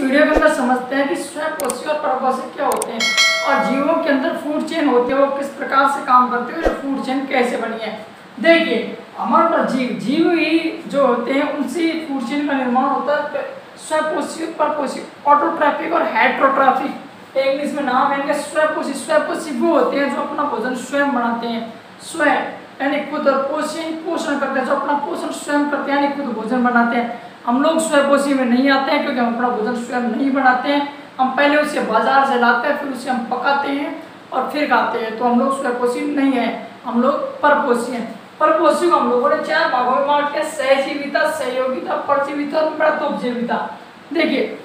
Video के अंदर समझते हैं कि स्वपोषी और परपोषी क्या होते हैं और जीवों के अंदर फूड चेन होती है, वो किस प्रकार से काम करते हैं और फूड चेन कैसे बनी है। देखिए हमारे पास जीव ही जो होते हैं उनसे फूड चेन का निर्माण होता है। स्वपोषी, परपोषी, ऑटोट्रॉफिक और हेटेरोट्रॉफिक इंग्लिश में नाम है। स्वपोषी वो होते हैं जो अपना भोजन स्वयं बनाते हैं, स्वयं यानी खुद, और पोषण करते हैं जो अपना पोषण स्वयं करते हैं यानी खुद भोजन बनाते हैं। हम लोग स्वपोषी में नहीं आते हैं क्योंकि हम अपना भोजन स्वयं नहीं बनाते हैं। हम पहले उसे बाजार से लाते हैं, फिर उसे हम पकाते हैं और फिर खाते हैं, तो हम लोग स्वपोषी नहीं है, हम लोग परपोषी हैं। परपोषी को हम लोगों ने 4 भागों में बांट के सहजीविता, सहयोगिता, परजीविता और मृतोपजीविता। देखिए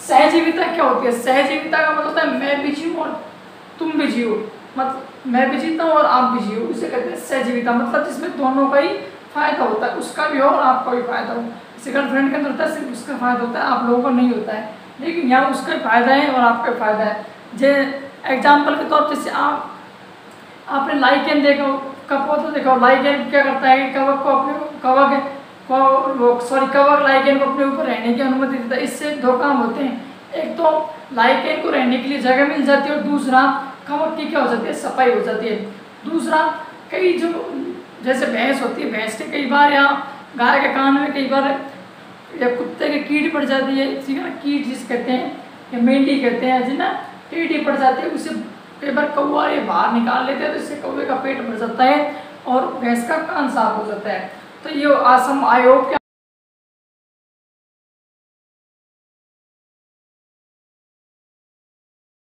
सहजीविता क्या होती है? सहजीविता का मतलब होता है मैं भी जीऊँ और तुम भी जियो, मतलब मैं भी जीता हूँ और आप भी जियो, उसे कहते हैं सहजीविता। मतलब जिसमें दोनों का ही फायदा होता है, उसका भी हो और आपका भी फायदा हो। जैसे गर्लफ्रेंड के अंदर होता है सिर्फ उसका फायदा होता है, आप लोगों को नहीं होता है, लेकिन यहाँ उसका फायदा है और आपका फायदा है। जैसे एग्जाम्पल के तौर पर जैसे आपने लाइकेन देखो, कपौधा देखो, लाइकेन क्या करता है? कवक को अपने कवक लाइकेन को अपने ऊपर रहने की अनुमति देता है। इससे 2 काम होते हैं, एक तो लाइकेन को रहने के लिए जगह मिल जाती है और दूसरा कवक की क्या हो जाती है? सफाई हो जाती है। दूसरा कई जो जैसे भैंस होती है, भैंस के कई बार या गाय के कान में कई बार या कुत्ते के कीड़ी पड़ जाती है, ठीक है ना, कीट जिस कहते हैं या मेंढी कहते हैं, जी ना, कीड़ी पड़ जाती है, उसे कई बार कौवा ये बाहर निकाल लेते हैं तो इससे कौवे का पेट भर जाता है और भैंस का कान साफ हो जाता है। तो ये असम आयोग क्या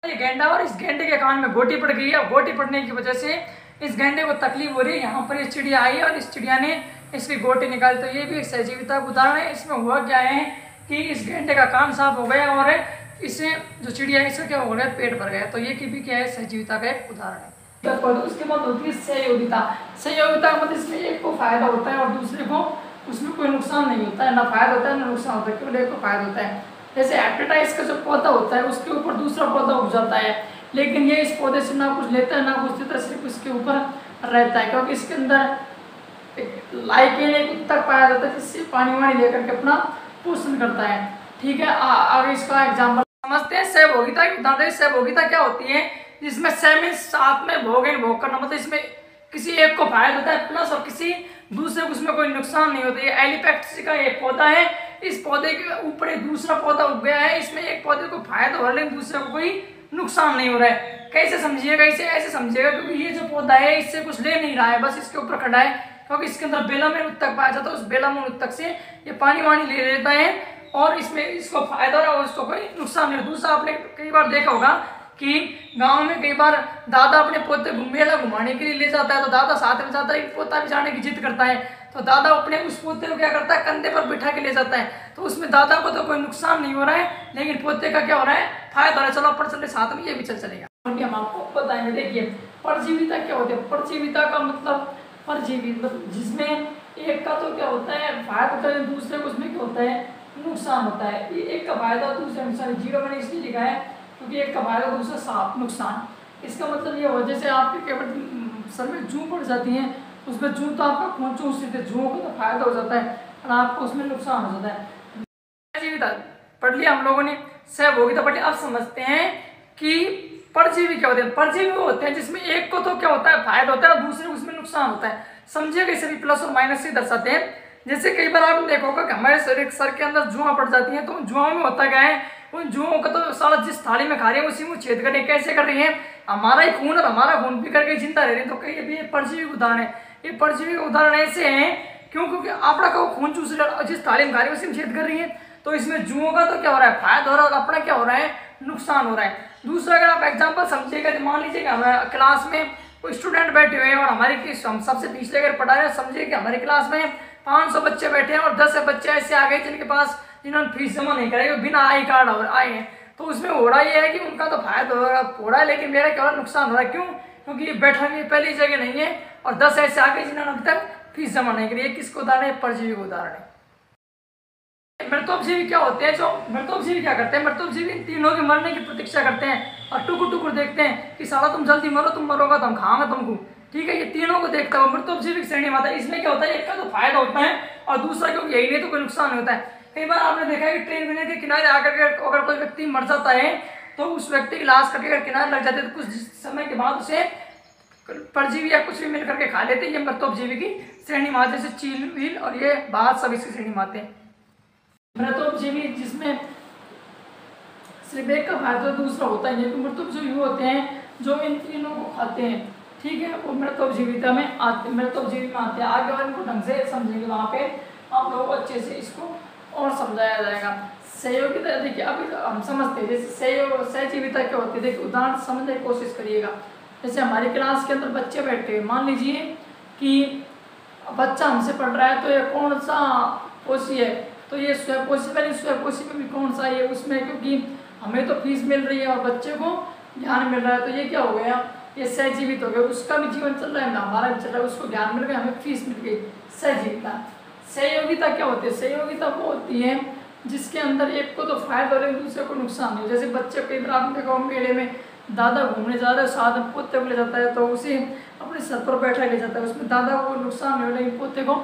गेंडा, और इस गेंडे के कान में गोटी पड़ गई है, गोटी पड़ने की वजह से इस गेंडे को तकलीफ हो रही है। यहाँ पर ये चिड़िया आई और इस चिड़िया ने इसकी गोटी निकाली, तो ये भी एक सहजीविता का उदाहरण है। इसमें हुआ क्या है कि इस गेंडे का कान साफ हो गया और इससे जो चिड़िया इसका क्या हो गया? पेट भर गया। तो ये भी क्या है? सहजीविता का एक उदाहरण है। उसके बाद होती है सहयोगिता। सहयोगिता का मतलब इसमें एक को फायदा होता है और दूसरे को उसमें कोई नुकसान नहीं होता है, ना फायदा होता है ना नुकसान होता है, केवल एक को फायदा होता है। जैसे एप्टाइटाइस का जो पौधा होता है उसके ऊपर दूसरा पौधा उग जाता है, लेकिन ये इस पौधे से ना कुछ लेता है ना कुछ देता है, सिर्फ उसके ऊपर रहता है, क्योंकि इसके अंदर लाइकेन एक उत्तक पाया जाता है जिससे पानी वानी लेकर के अपना पोषण करता है। ठीक है, आगे इसका एग्जाम्पल समझते हैं। सहभोगिता की उदाहरण। सहभोगिता क्या होती है? जिसमें सह मीन्स साथ में, भोग करना, मतलब इसमें किसी एक को फायदा होता है प्लस और किसी दूसरे को उसमें कोई नुकसान नहीं होता। ये एलिपेक्स का एक पौधा है, इस पौधे के ऊपर एक दूसरा पौधा उग गया है, इसमें एक पौधे को फायदा हो रहा है लेकिन दूसरे को कोई नुकसान नहीं हो रहा है। कैसे समझिएगा? इसे ऐसे समझिएगा क्योंकि ये जो पौधा है इससे कुछ ले नहीं रहा है, बस इसके ऊपर खड़ा है, क्योंकि इसके अंदर बेलामेन उत्तक पाया जाता है, उस बेलामेन उत्तक से ये पानी वानी ले लेता है और इसमें इसको फायदा हो रहा है और उसको कोई नुकसान नहीं। दूसरा आपने कई बार देखा होगा कि गांव में कई बार दादा अपने पोते मेला घुमाने के लिए ले जाता है, तो दादा साथ में जाता है, पोता भी जाने की जिद करता है, तो दादा अपने उस पोते को क्या करता है? कंधे पर बिठा के ले जाता है, तो उसमें दादा को तो कोई नुकसान नहीं हो रहा है लेकिन पोते का क्या हो रहा है? फायदा हो रहा है। चलो अपन चले साथ में, ये भी चलेगा, हम आपको बताएंगे। देखिए परजीविता क्या होती है? परजीविता का मतलब परजीवी, मतलब जिसमें एक का तो क्या होता है? फायदा होता है, दूसरे को उसमें क्या होता है? नुकसान होता है। ये एक का फायदा दूसरे नुकसान। 0 मैंने इसलिए लिखा है क्योंकि एक का फायदा दूसरा साफ नुकसान। इसका मतलब ये हो जैसे आपके केवल सर में जूं पड़ जाती है, उसमें जूं तो आपका खून चूस लेते, जुओं को तो फायदा हो जाता है और आपको उसमें नुकसान हो जाता है। सहजीविता पढ़ लिया हम लोगों ने, सहभोगिता पढ़ लिया। अब समझते हैं कि परजीवी क्या होते हैं। परजीवी वो होते हैं जिसमें एक को तो क्या होता है? फायदा होता है और दूसरे को उसमें नुकसान होता है। समझिएगा, इसे भी प्लस और माइनस से दर्शाते हैं। जैसे कई बार आपने देखा होगा कि हमारे सर के अंदर जुआ पड़ जाती है, तो उन जुआओं में होता क्या है? उन जुओं का तो साला जिस थाली में खा रही है उसी में छेद कर रही है। कैसे कर रही है? हमारा ही खून और हमारा खून पी करके जिंदा रह रही है। तो कई अभी ये परजीवी उदाहरण है। ये परजीवी उदाहरण ऐसे हैं क्योंकि अपना का खून चूस रहा, जिस थाली में खा रही है उसी में छेद कर रही है, तो इसमें जुओं का तो क्या हो रहा है? फायदा हो रहा है और अपना क्या हो रहा है? नुकसान हो रहा है। दूसरा अगर आप एग्जाम्पल समझिएगा, तो मान लीजिएगा हमारे क्लास में कोई स्टूडेंट बैठे हुए हैं और हमारी हम सबसे पिछले अगर पढ़ा रहे हैं, समझिए कि हमारी क्लास में 500 बच्चे बैठे हैं और 10 बच्चे ऐसे आ गए जिनके पास जिन्होंने फीस जमा नहीं कराई, बिना आई कार्ड आए हैं। तो उसमें हो रहा ये है कि उनका तो फायदा हो रहा है लेकिन मेरा क्या हो रहा है? नुकसान हो रहा है। क्यों? क्योंकि ये बैठा हुई पहली जगह नहीं है और 10 ऐसे आ गए जिन्होंने अभी तक फीस जमा नहीं करी है। किसको उदाहरण है? परजीवी को उदाहरण है। मृतोपजीवी क्या होते हैं? जो मृतोपजीवी क्या करते हैं? मृतोपजीवी तीनों के मरने की प्रतीक्षा करते हैं और टुकुर टुकुर देखते हैं कि साला तुम जल्दी मरो, तुम मरोगा तो हम खाएंगे तुमको। ठीक है, ये तीनों को देखता है, मृतोपजीवी श्रेणी में आता है। इसमें क्या होता है? एक का तो फायदा होता है और दूसरा क्योंकि यही नहीं तो कोई नुकसान नहीं होता है। कई बार आपने देखा है कि ट्रेन के किनारे आकर के अगर कोई व्यक्ति मर जाता है तो उस व्यक्ति की लाश कट कर किनारे लग जाते हैं, तो कुछ समय के बाद उसे परजीवी या कुछ भी मिल करके खा लेते हैं। ये मृतोपजीवी की श्रेणी में आते हैं, जैसे चील वील और ये बाहर सब इसकी श्रेणी में आते हैं। मृतोपजीवी जिसमें सिर्फ एक का फायदा दूसरा होता है, ये मृतोपजीवी होते हैं जो इन तीनों को खाते हैं, ठीक है, वो मृतोपजीविता में आते, मृतोपजीवी में आते हैं। आगे और इनको ढंग से समझेंगे, वहाँ पे आप लोगों को अच्छे से इसको और समझाया जाएगा। सहयोगिता देखिए अभी हम समझते हैं, जैसे सहजीविता क्या होती है, देखिए उदाहरण समझने की कोशिश करिएगा। जैसे हमारी क्लास के अंदर बच्चे बैठे हैं, मान लीजिए कि बच्चा हमसे पढ़ रहा है, तो ये कौन सा पोषी है, तो ये स्वयंपोषी में, स्वयंपोषी में भी कौन सा है उसमें, क्योंकि हमें तो फीस मिल रही है और बच्चे को ज्ञान मिल रहा है, तो ये क्या हो गया, ये सहजीवित हो गया। उसका भी जीवन चल रहा है, हमारा भी चल रहा है, उसको ज्ञान मिल गया, हमें फीस मिल गई, सहजीविता। सहयोगिता क्या होती है, सहयोगिता वो होती है जिसके अंदर एक को तो फायदा हो रहा है, दूसरे को नुकसान नहीं। जैसे बच्चे कई बार आपने देखा मेले में दादा घूमने जा रहा है, साथ में पोते को ले जाता है, तो उसे अपने सर पर बैठा ले जाता है, उसमें दादा को नुकसान नहीं हो रहा है, पोते को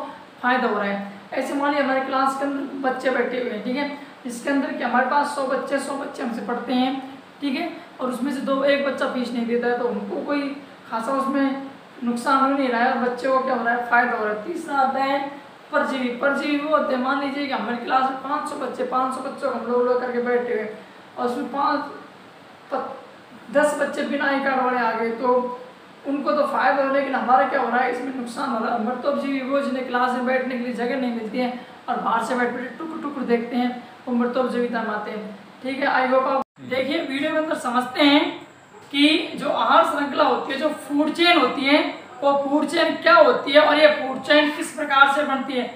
फायदा हो रहा है। ऐसे मान लीजिए हमारे क्लास के अंदर बच्चे बैठे हुए हैं, ठीक है, इसके अंदर कि हमारे पास 100 बच्चे हमसे पढ़ते हैं, ठीक है, और उसमें से एक बच्चा फीस नहीं देता है, तो उनको कोई खासा उसमें नुकसान हो नहीं रहा है और बच्चे को क्या हो रहा है, फायदा हो रहा है। तीसरा आता है परजीवी। परजीवी वो होते हैं, मान लीजिए कि हमारी क्लास में 500 बच्चों हम लोग करके बैठे हुए और उसमें 10 बच्चे बिना आई कार्ड वाले आ गए, तो उनको तो फायदा हो, लेकिन हमारा क्या हो रहा है, इसमें नुकसान हो रहा है। मृतोपजीवी वो जिन्हें क्लास में बैठने के लिए जगह नहीं मिलती है और बाहर से बैठ बैठे टुकुर टुकुर देखते हैं, वो मृतोपजीविता में आते हैं, ठीक है। आई होप आप देखिए वीडियो के अंदर समझते हैं कि जो आहार श्रृंखला होती है, जो फूड चेन होती है, वो फूड चेन क्या होती है और ये फूड चेन किस प्रकार से बनती है।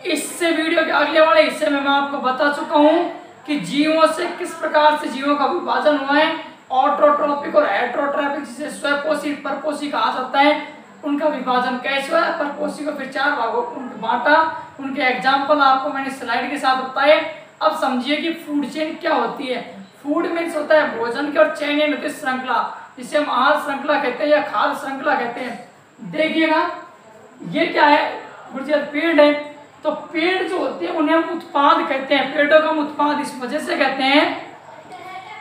इससे वीडियो के अगले वाले हिस्से में मैं आपको बता चुका हूँ कि जीवों से किस प्रकार से जीवों का विभाजन हुआ है, ऑटोट्रॉपिक और हेटेरोट्रॉपिक, जिसे स्वयंपोषी परपोषी कहा जाता है, उनका विभाजन कैसे हुआ है। परपोषी को फिर 4 भागों में बांटा, उनके एग्जाम्पल आपको मैंने स्लाइड के साथ बताए। अब समझिए कि फूड चेन क्या होती है। फूड मीन्स होता है भोजन की, और चेन होती है श्रृंखला, जिसे हम आहार श्रृंखला कहते हैं या खाद्य श्रृंखला कहते हैं। देखिएगा ये क्या है, पेड़ है, तो पेड़ जो होते हैं उन्हें हम उत्पाद कहते हैं। पेड़ों का हम उत्पाद इस वजह से कहते हैं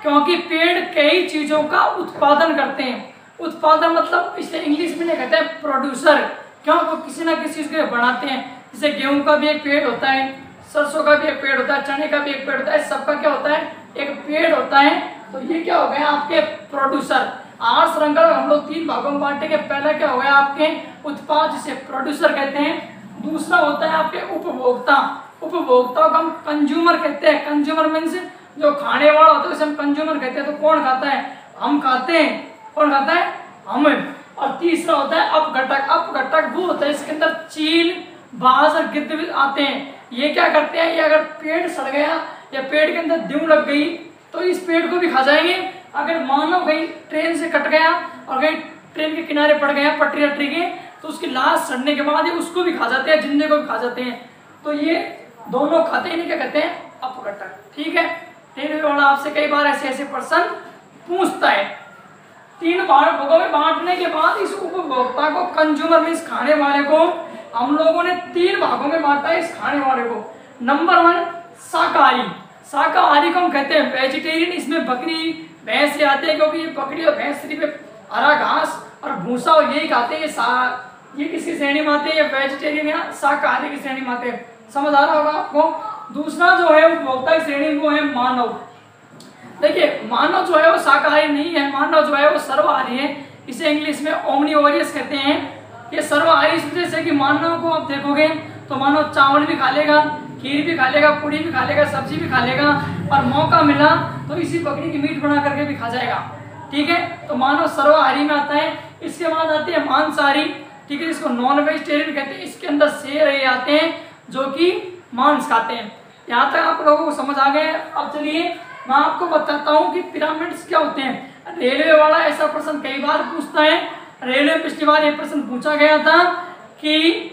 क्योंकि पेड़ कई चीजों का उत्पादन करते हैं। उत्पादन मतलब इसे इंग्लिश में कहते हैं प्रोड्यूसर, क्यों, वो किसी ना किसी चीज को बनाते हैं। जैसे गेहूं का भी एक पेड़ होता है, सरसों का भी एक पेड़ होता है, चने का भी एक पेड़ होता है, सबका क्या होता है, एक पेड़ होता है। तो ये क्या हो गया आपके प्रोड्यूसर। आहार श्रृंखला हम लोग 3 भागों में बांटेंगे। पहला क्या हो गया आपके उत्पाद, जिसे प्रोड्यूसर कहते हैं। दूसरा होता है आपके उपभोक्ता। उपभोक्ता को हम कंज्यूमर कहते हैं। कंज्यूमर मीन्स जो खाने वाला होता है उसे हम कंज्यूमर कहते हैं। तो कौन खाता है, हम खाते हैं। कौन खाता है, हम। और तीसरा होता है अपघटक। अपघटक वो होता है इसके अंदर चील, बाज और गिद्ध भी आते हैं। ये क्या करते हैं, ये अगर पेड़ सड़ गया या पेड़ के अंदर द्यूं लग गई तो इस पेड़ को भी खा जाएंगे। अगर मानव कहीं ट्रेन से कट गया और कहीं ट्रेन के किनारे पड़ गया पटरी अटरी के, तो उसकी लाश सड़ने के बाद उसको भी खा जाते हैं, जिंदे को भी खा जाते हैं। तो ये दोनों खाते हैं, क्या कहते हैं, अपघटक, ठीक है। रेलवे वाला आपसे कई बार ऐसे प्रश्न पूछता है। 3 भागों में बांटने के बाद इस उपभोक्ता को, कंज्यूमर मीन्स खाने वाले को, हम लोगों ने 3 भागों में बांटा है। इस खाने वाले को नंबर 1 शाकाहारी। शाकाहारी को हम कहते हैं वेजिटेरियन। इसमें बकरी भैंस आते हैं, क्योंकि ये बकरी और भैंस सिर्फ हरा घास और भूसा और यही खाते हैं। ये किसकी श्रेणी में आते हैं, ये वेजिटेरियन या शाकाहारी की श्रेणी में आते हैं। समझ आ रहा होगा आपको। दूसरा जो है उपभोक्ता की श्रेणी, वो है मानव। देखिए मानव जो है वो शाकाहारी नहीं है, मानव जो है वो सर्वाहारी है। इसे इंग्लिश में ओमनिवोरियस कहते हैं। ये सर्वाहारी इस वजह से कि मानव को आप देखोगे तो मानव चावल भी खा लेगा, खीर भी खा लेगा, पूड़ी भी खा लेगा, सब्जी भी खा लेगा, और मौका मिला तो इसी बकरी की मीट बना करके भी खा जाएगा, ठीक है। तो मानव सर्वाहारी में आता है। इसके बाद आती है मांसाहारी, ठीक है, जिसको नॉन वेजिटेरियन कहते हैं। इसके अंदर शेर ये आते हैं जो कि मांस खाते हैं। यहाँ तक आप लोगों को समझ आ गए। अब चलिए मैं आपको बताता हूँ कि पिरामिड्स क्या होते हैं। रेलवे वाला ऐसा प्रश्न कई बार पूछता है। रेलवे पिछली बार ये प्रश्न पूछा गया था कि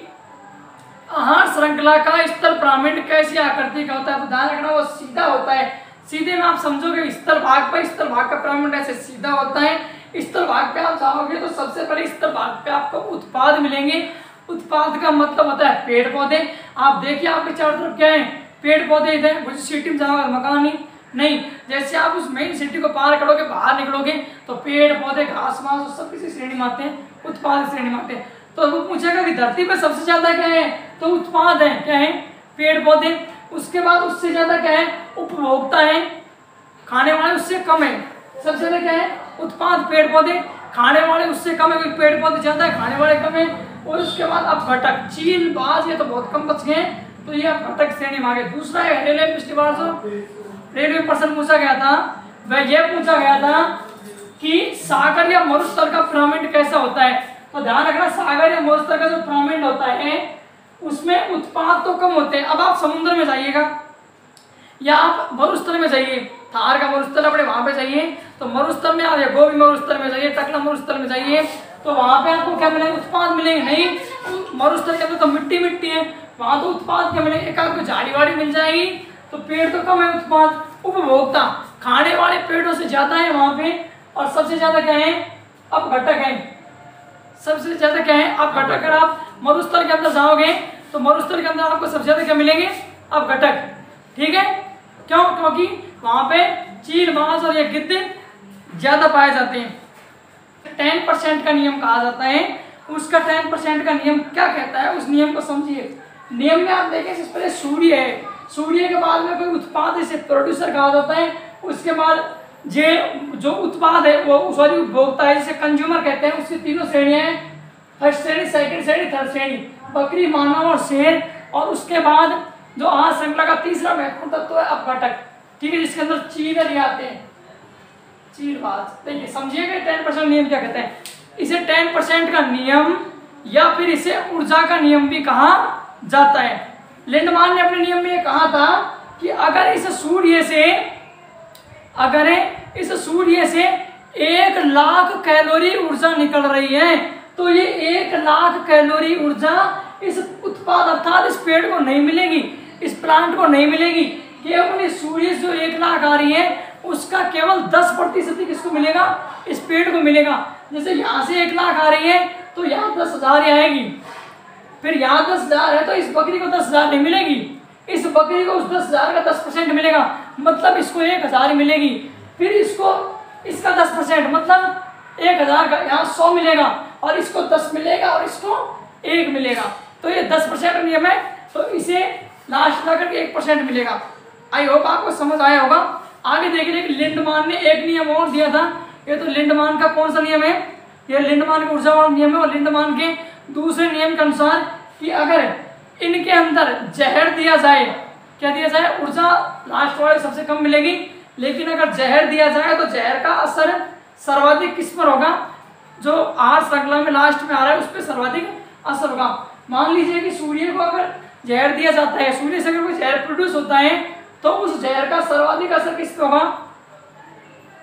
आहार श्रृंखला का स्थल पिरामिड कैसी आकृति का होता है। तो ध्यान रखना वो सीधा होता है। सीधे में आप समझोगे स्थल भाग का पिरामिड ऐसे सीधा होता है। स्थल भाग पे आप जाओगे तो सबसे पहले स्थल भाग पे आपको उत्पाद मिलेंगे। उत्पाद का मतलब होता है पेड़ पौधे। आप देखिए आपके चारों तरफ क्या है, पेड़ पौधे थे, मुझे सिटी में जाओगे मकान नहीं। जैसे आप उस मेन सिटी को पार करोगे, बाहर निकलोगे तो पेड़ पौधे घास वास सब किसी श्रेणी में आते हैं, उत्पाद श्रेणी में आते हैं। तो वो पूछेगा कि धरती पर सबसे ज्यादा क्या है, तो उत्पाद है, क्या है, पेड़ पौधे। उसके बाद उससे ज्यादा क्या है, उपभोक्ता है, खाने वाले उससे कम है। सबसे ज्यादा क्या है, उत्पाद पेड़ पौधे, खाने वाले उससे कम है, पेड़ पौधे ज्यादा है, खाने वाले कम है। और उसके बाद अब घटक, चील बाज ये तो बहुत कम बच गए, तो ये घटक श्रेणी में आ गए। दूसरा है रेलवे, पिछली बार जो रेलवे प्रश्न पूछा गया था वह यह पूछा गया था कि सागर या मरुस्थल का पिरामिड कैसा होता है। तो ध्यान रखना, सागर या मरुस्थल का जो पिरामिड होता है उसमें उत्पाद तो कम होते हैं। अब आप समुद्र में जाइएगा या आप मरुस्थल में जाइए, थार का मरुस्थल अपने वहां पे जाइए, तो मरुस्थल में आप या गोभी मरुस्थल में जाइए, टकला मरुस्थल में जाइए, तो वहां पे आपको क्या मिलेगा, उत्पाद मिलेंगे नहीं। मरुस्थल के अंदर तो मिट्टी मिट्टी है, वहां तो उत्पाद क्या मिलेंगे, एक आपको झाड़ी वाड़ी मिल जाएगी, तो पेड़ तो कम है, उत्पाद। उपभोक्ता, खाने वाले पेड़ों से ज्यादा है वहां पे। और सबसे ज्यादा क्या है, अब घटक है, सबसे ज्यादा क्या है, अब घटक। अगर आप मरुस्थल के अंदर जाओगे तो मरुस्थल के अंदर आपको सबसे ज्यादा क्या मिलेंगे, अब घटक। ठीक है, क्यों, क्योंकि वहां पे चील बाज और ये गिद्ध ज्यादा पाए जाते हैं। 10% का नियम कहा जाता है। उसका 10% का नियम क्या कहता है, उस नियम को समझिए। नियम में आप देखें, इस पर सूर्य है, सूर्य के बाद में कोई उत्पाद इसे प्रोड्यूसर कहा जाता है। उसके बाद जो उत्पाद है वो सॉरी उपभोक्ता है, जिसे कंज्यूमर कहते हैं। उसकी तीनों श्रेणियां हैं, फर्स्ट श्रेणी, सेकंड श्रेणी, थर्ड श्रेणी, बकरी, मानव और शेर। और उसके बाद जो आहार श्रृंखला का तीसरा महत्वपूर्ण तत्व है अपघटक। ठीक है, जिसके अंदर चील आते हैं, चीलबाज। देखिए समझिएगा 10% नियम क्या कहते हैं। इसे 10% का नियम या फिर इसे ऊर्जा का नियम भी कहा जाता है। लिंडमान ने अपने नियम में कहा था कि अगर इस सूर्य से 1,00,000 कैलोरी ऊर्जा निकल रही है, तो ये 1,00,000 कैलोरी ऊर्जा इस उत्पाद अर्थात इस पेड़ को नहीं मिलेगी, इस प्लांट को नहीं मिलेगी। केवल इस सूर्य से जो 1,00,000 आ रही है उसका केवल 10% किसको मिलेगा, इस पेड़ को मिलेगा। जैसे यहाँ से 1,00,000 आ रही है तो यहाँ 10,000 आएगी, फिर यहाँ 10,000 है तो इस बकरी को 10,000 नहीं मिलेगी, इस बकरी को उस 10,000 का 10% मिलेगा, मतलब इसको 1,000 मिलेगी। फिर इसको इसका 10% मतलब 1,000 का यहाँ 100 मिलेगा, और इसको 10 मिलेगा और इसको 1 मिलेगा। तो ये 10% नियम है, तो इसे लास्ट ला करके 1% मिलेगा। आई होप आपको समझ आया होगा। आगे देखिए, लिंडमान ने एक नियम और दिया था। ये तो लिंडमान का कौन सा नियम है, ये लिंडमान का ऊर्जा वाला नियम है। और लिंडमान के दूसरे नियम के अनुसार कि अगर इनके अंदर जहर दिया जाए, क्या दिया जाए, ऊर्जा लास्ट वाले सबसे कम मिलेगी, लेकिन अगर जहर दिया जाए तो जहर का असर सर्वाधिक किस पर होगा, जो आहार श्रृंखला में लास्ट में आ रहा है उस पर सर्वाधिक असर होगा। मान लीजिए कि सूर्य को अगर जहर दिया जाता है, सूर्य से अगर कोई जहर प्रोड्यूस होता है, तो उस जहर का सर्वाधिक असर किस पे होगा,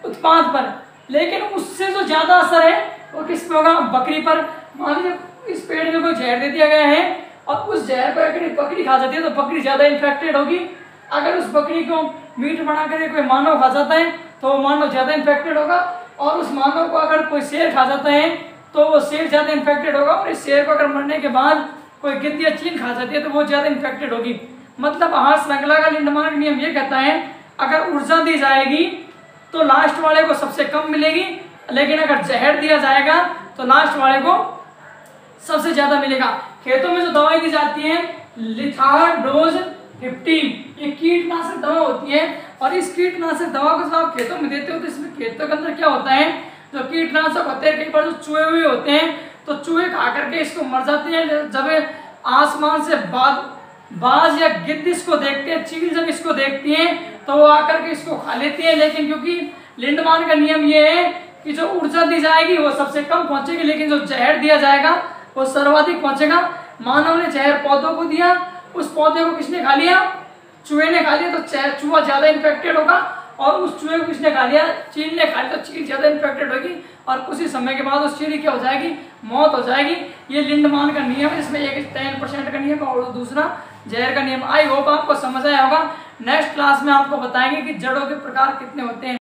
उत्पाद पर। लेकिन उससे जो ज्यादा असर है वो किस पे होगा, बकरी पर। मान लीजिए इस पेड़ में कोई जहर दे दिया गया है और उस जहर को अगर बकरी खा जाती है तो बकरी ज्यादा इन्फेक्टेड होगी। अगर उस बकरी को मीट बना कर कोई मानव खा जाता है तो वो मानव ज्यादा इन्फेक्टेड होगा, और उस मानव को अगर कोई शेर खा जाता है तो वो शेर ज्यादा इन्फेक्टेड होगा, और इस शेर को अगर मरने के बाद कोई गिद्ध या चील खा जाती है तो वो ज्यादा इन्फेक्टेड होगी। मतलब आहार श्रृंखला का लिंडमान नियम ये कहता है, अगर ऊर्जा दी जाएगी तो लास्ट वाले को सबसे कम मिलेगी, लेकिन अगर जहर दिया जाएगा तो लास्ट वाले को सबसे ज्यादा मिलेगा। खेतों में जो दवाई दी जाती है लिथाडोज 15, ये कीटनाशक दवा होती है। और इस कीटनाशक दवा को जब आप खेतों में देते हो तो इसमें खेतों के अंदर क्या होता है, जो कीटनाशक होते हैं कई बार जो चूहे हुए होते हैं तो चूहे खा करके इसको मर जाते हैं। जब आसमान से बाज या गिद्ध इसको देखते हैं, चील जब इसको देखती हैं तो वो आकर के इसको खा लेती है। लेकिन क्योंकि लिंडमान का नियम ये है कि जो ऊर्जा दी जाएगी वो सबसे कम पहुंचेगी, लेकिन जो जहर दिया जाएगा वो सर्वाधिक पहुंचेगा। मानव ने जहर पौधों को दिया, उस पौधे को किसने खा लिया, चूहे ने खा लिया, तो चूहा ज्यादा इन्फेक्टेड होगा। और उस चूहे को किसने खा लिया, चील ने खा लिया, तो चील ज्यादा इन्फेक्टेड होगी और कुछ ही समय के बाद उस चील की क्या हो जाएगी, मौत हो जाएगी। ये लिंडमान का नियम है, इसमें एक 10% का नियम और दूसरा जहर का नियम। आई होप आपको समझ आया होगा। नेक्स्ट क्लास में आपको बताएंगे कि जड़ों के प्रकार कितने होते हैं।